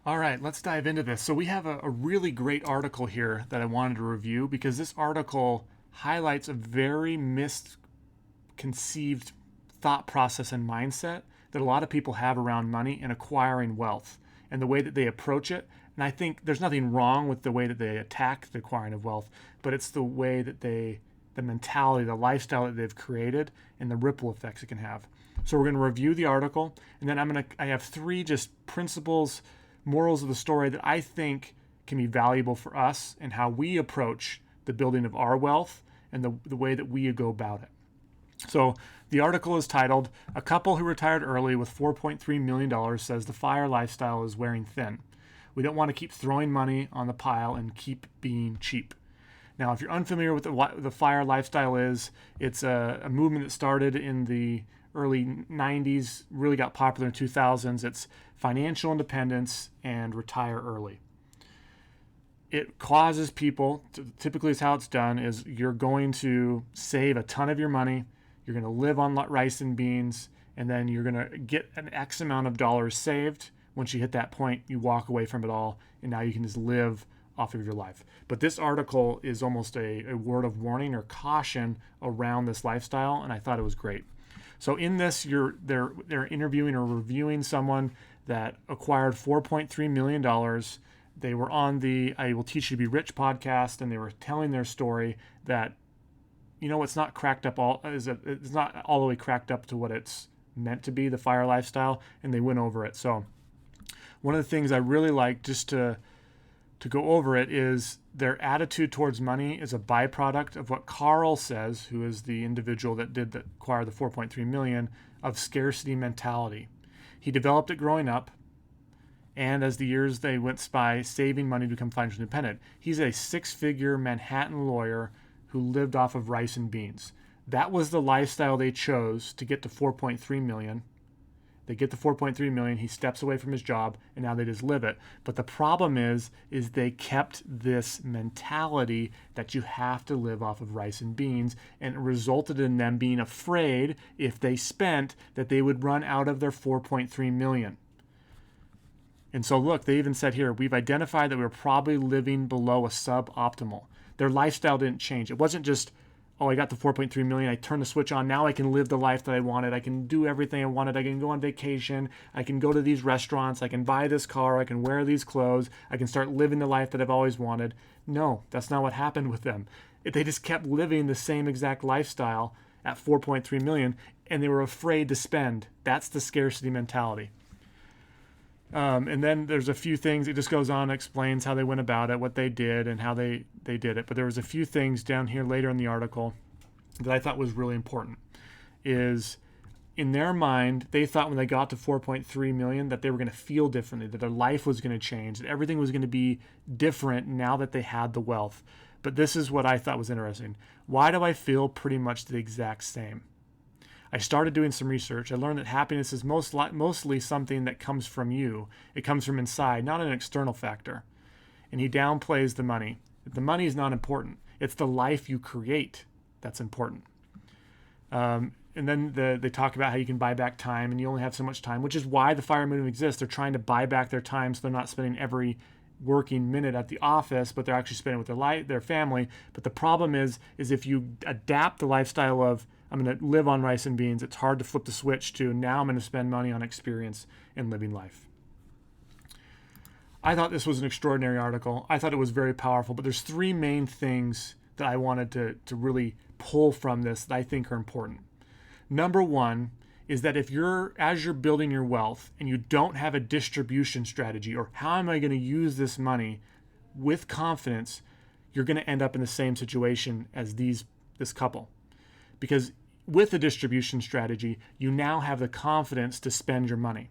All right, let's dive into this. So, we have a really great article here that I wanted to review because this article highlights a very misconceived thought process and mindset that a lot of people have around money and acquiring wealth and the way that they approach it. And I think there's nothing wrong with the way that they attack the acquiring of wealth, but it's the way that the mentality, the lifestyle that they've created, and the ripple effects it can have. So we're going to review the article, and then I have three just principles, morals of the story that I think can be valuable for us and how we approach the building of our wealth and the way that we go about it. So the article is titled, "A Couple Who Retired Early with $4.3 million Says the FIRE Lifestyle is Wearing Thin. We don't want to keep throwing money on the pile and keep being cheap." Now, if you're unfamiliar with what the FIRE lifestyle is, it's a movement that started in the early 90s, really got popular in the 2000s. It's financial independence and retire early. It causes people, typically is how it's done, is you're going to save a ton of your money, you're going to live on rice and beans, and then you're going to get an X amount of dollars saved. Once you hit that point, you walk away from it all, and now you can just live off of your life. But this article is almost a word of warning or caution around this lifestyle, and I thought it was great. So in this, they're interviewing or reviewing someone that acquired $4.3 million. They were on the I Will Teach You to Be Rich podcast, and they were telling their story that, it's not cracked up it's not all the way cracked up to what it's meant to be, the FIRE lifestyle, and they went over it. So one of the things I really like just to go over it is their attitude towards money is a byproduct of what Carl says, who is the individual that did acquire the 4.3 million, of scarcity mentality. He developed it growing up, and as the years they went by, saving money to become financially independent. He's a six-figure Manhattan lawyer who lived off of rice and beans. That was the lifestyle they chose to get to 4.3 million. They get the 4.3 million, he steps away from his job, and now they just live it. But the problem is they kept this mentality that you have to live off of rice and beans, and it resulted in them being afraid if they spent that they would run out of their 4.3 million. And so look, they even said here, we've identified that we were probably living below a suboptimal. Their lifestyle didn't change. It wasn't just, oh, I got the 4.3 million, I turned the switch on, now I can live the life that I wanted, I can do everything I wanted, I can go on vacation, I can go to these restaurants, I can buy this car, I can wear these clothes, I can start living the life that I've always wanted. No, that's not what happened with them. They just kept living the same exact lifestyle at 4.3 million, and they were afraid to spend. That's the scarcity mentality. And then there's a few things, it just goes on, explains how they went about it, what they did, and how they did it. But there was a few things down here later in the article that I thought was really important. Is in their mind, they thought when they got to 4.3 million that they were going to feel differently, that their life was going to change, that everything was going to be different now that they had the wealth. But this is what I thought was interesting. Why do I feel pretty much the exact same? I started doing some research. I learned that happiness is mostly something that comes from you. It comes from inside, not an external factor. And he downplays the money. The money is not important. It's the life you create that's important. And then they talk about how you can buy back time, and you only have so much time, which is why the FIRE movement exists. They're trying to buy back their time so they're not spending every working minute at the office, but they're actually spending with their family. But the problem is if you adapt the lifestyle of, I'm going to live on rice and beans, it's hard to flip the switch to, now I'm going to spend money on experience and living life. I thought this was an extraordinary article. I thought it was very powerful, but there's three main things that I wanted to really pull from this that I think are important. Number one is that as you're building your wealth and you don't have a distribution strategy, or how am I going to use this money with confidence, you're going to end up in the same situation as this couple. Because with a distribution strategy, you now have the confidence to spend your money.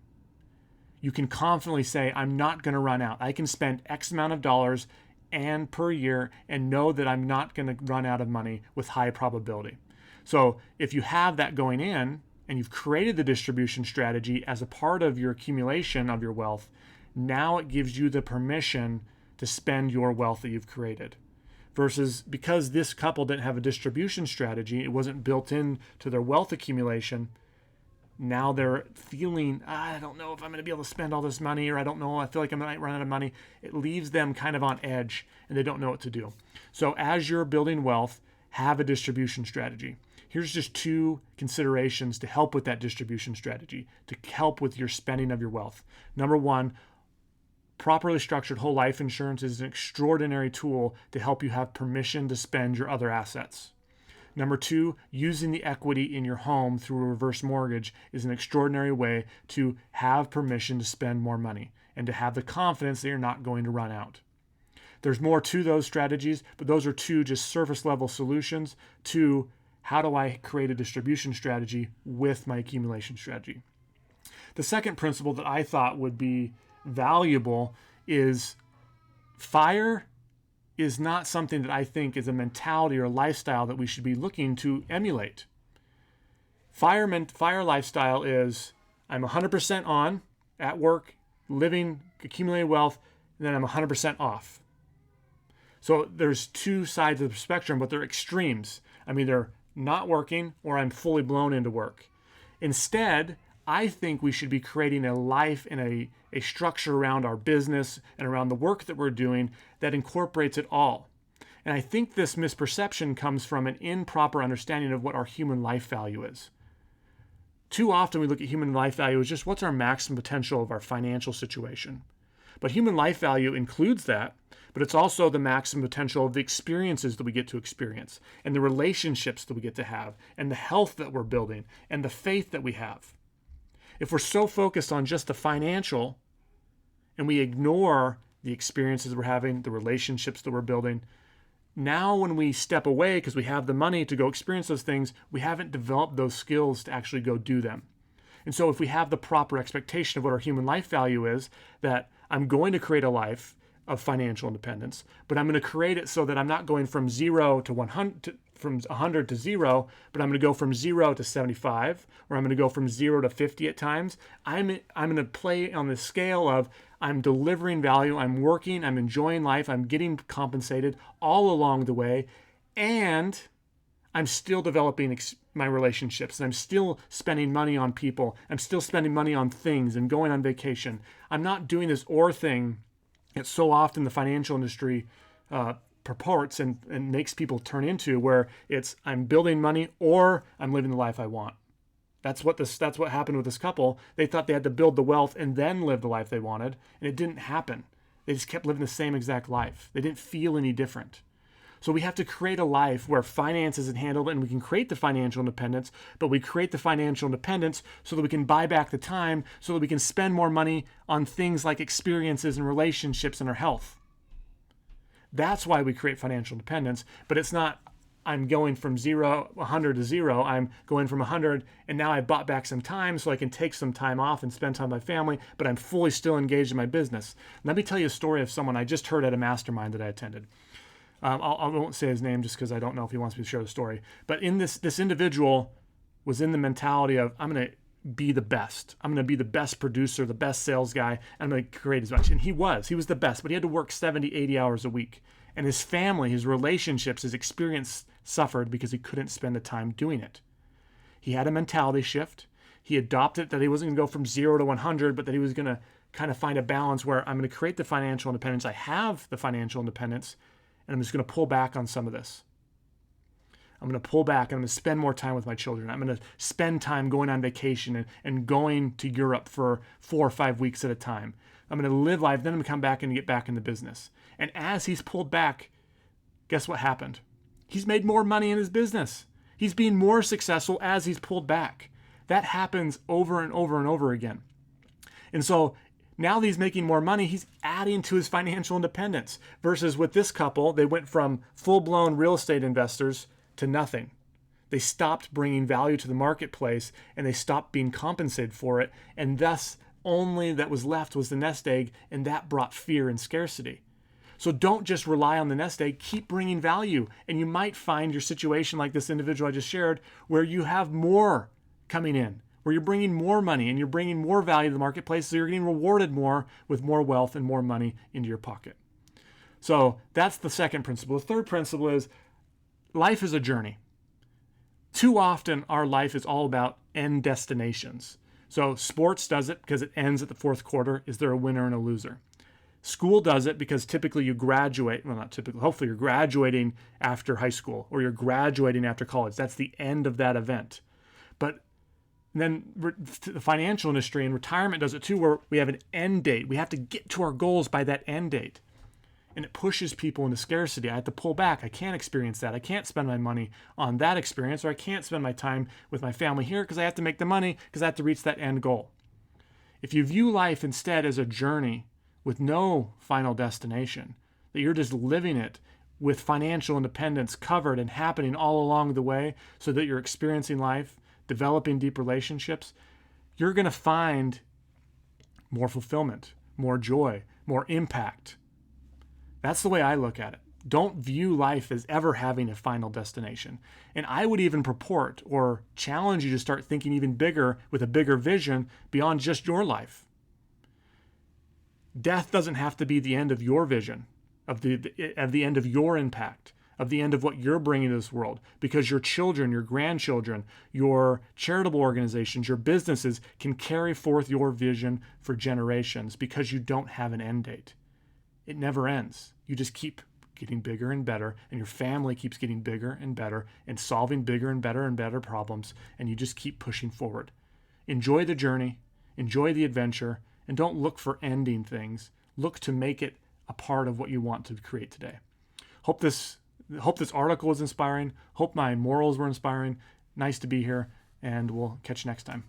You can confidently say, I'm not going to run out. I can spend X amount of dollars and per year and know that I'm not going to run out of money with high probability. So if you have that going in, and you've created the distribution strategy as a part of your accumulation of your wealth, now it gives you the permission to spend your wealth that you've created. Versus because this couple didn't have a distribution strategy, it wasn't built into their wealth accumulation, Now they're feeling, I don't know if I'm going to be able to spend all this money, or I don't know, I feel like I might run out of money. It leaves them kind of on edge and they don't know what to do. So as you're building wealth, have a distribution strategy. Here's just 2 considerations to help with that distribution strategy, to help with your spending of your wealth. Number 1, properly structured whole life insurance is an extraordinary tool to help you have permission to spend your other assets. Number 2, using the equity in your home through a reverse mortgage is an extraordinary way to have permission to spend more money and to have the confidence that you're not going to run out. There's more to those strategies, but those are 2 just surface level solutions to how do I create a distribution strategy with my accumulation strategy. The second principle that I thought would be valuable is FIRE is not something that I think is a mentality or a lifestyle that we should be looking to emulate. FIRE lifestyle is I'm 100% on at work, living, accumulating wealth, and then I'm 100% off. So there's 2 sides of the spectrum, but they're extremes. I'm either not working or I'm fully blown into work. Instead, I think we should be creating a life and a structure around our business and around the work that we're doing that incorporates it all. And I think this misperception comes from an improper understanding of what our human life value is. Too often we look at human life value as just what's our maximum potential of our financial situation. But human life value includes that, but it's also the maximum potential of the experiences that we get to experience and the relationships that we get to have and the health that we're building and the faith that we have. If we're so focused on just the financial and we ignore the experiences we're having, the relationships that we're building, now when we step away because we have the money to go experience those things, we haven't developed those skills to actually go do them. And so if we have the proper expectation of what our human life value is, that I'm going to create a life of financial independence, but I'm going to create it so that I'm not going from 0 to 100, from 100 to 0, but I'm going to go from 0 to 75, or I'm going to go from 0 to 50 at times. I'm going to play on the scale of I'm delivering value, I'm working, I'm enjoying life, I'm getting compensated all along the way, and I'm still developing my relationships, and I'm still spending money on people, I'm still spending money on things and going on vacation. I'm not doing this or thing that so often the financial industry purports and makes people turn into, where it's I'm building money or I'm living the life I want. That's what happened with this couple. They thought they had to build the wealth and then live the life they wanted, and it didn't happen. They just kept living the same exact life. They didn't feel any different. So we have to create a life where finance isn't handled, and we can create the financial independence, but we create the financial independence so that we can buy back the time, so that we can spend more money on things like experiences and relationships and our health. That's why we create financial independence, but it's not I'm going from 100 to 0. I'm going from 100, and now I bought back some time so I can take some time off and spend time with my family, but I'm fully still engaged in my business. Let me tell you a story of someone I just heard at a mastermind that I attended. I won't say his name just because I don't know if he wants me to share the story. But in this individual was in the mentality of I'm going to be the best. I'm going to be the best producer, the best sales guy. I'm going to create as much. And he was the best, but he had to work 70, 80 hours a week. And his family, his relationships, his experience suffered because he couldn't spend the time doing it. He had a mentality shift. He adopted that he wasn't going to go from 0 to 100, but that he was going to kind of find a balance where I'm going to create the financial independence. I have the financial independence, and I'm just going to pull back on some of this. I'm going to pull back and I'm going to spend more time with my children. I'm going to spend time going on vacation and going to Europe for 4 or 5 weeks at a time. I'm going to live life, then I'm going to come back and get back in the business. And as he's pulled back, guess what happened? He's made more money in his business. He's being more successful as he's pulled back. That happens over and over and over again. And so now that he's making more money, he's adding to his financial independence. Versus with this couple, they went from full-blown real estate investors to nothing. They stopped bringing value to the marketplace, and they stopped being compensated for it. And thus, only that was left was the nest egg, and that brought fear and scarcity. So don't just rely on the nest egg, keep bringing value. And you might find your situation like this individual I just shared, where you have more coming in, where you're bringing more money and you're bringing more value to the marketplace, so you're getting rewarded more with more wealth and more money into your pocket. So that's the second principle. The third principle is life is a journey. Too often, our life is all about end destinations. So sports does it because it ends at the fourth quarter. Is there a winner and a loser? School does it because typically you graduate, well, not typically, hopefully you're graduating after high school or you're graduating after college. That's the end of that event. But then the financial industry and retirement does it too, where we have an end date. We have to get to our goals by that end date. And it pushes people into scarcity. I have to pull back. I can't experience that. I can't spend my money on that experience, or I can't spend my time with my family here because I have to make the money because I have to reach that end goal. If you view life instead as a journey with no final destination, that you're just living it with financial independence covered and happening all along the way so that you're experiencing life, developing deep relationships, you're going to find more fulfillment, more joy, more impact. That's the way I look at it. Don't view life as ever having a final destination. And I would even purport or challenge you to start thinking even bigger with a bigger vision beyond just your life. Death doesn't have to be the end of your vision, of the end of your impact, of the end of what you're bringing to this world, because your children, your grandchildren, your charitable organizations, your businesses can carry forth your vision for generations because you don't have an end date. It never ends. You just keep getting bigger and better, and your family keeps getting bigger and better and solving bigger and better problems, and you just keep pushing forward. Enjoy the journey, enjoy the adventure, and don't look for ending things. Look to make it a part of what you want to create today. Hope this article was inspiring. Hope my morals were inspiring. Nice to be here, and we'll catch you next time.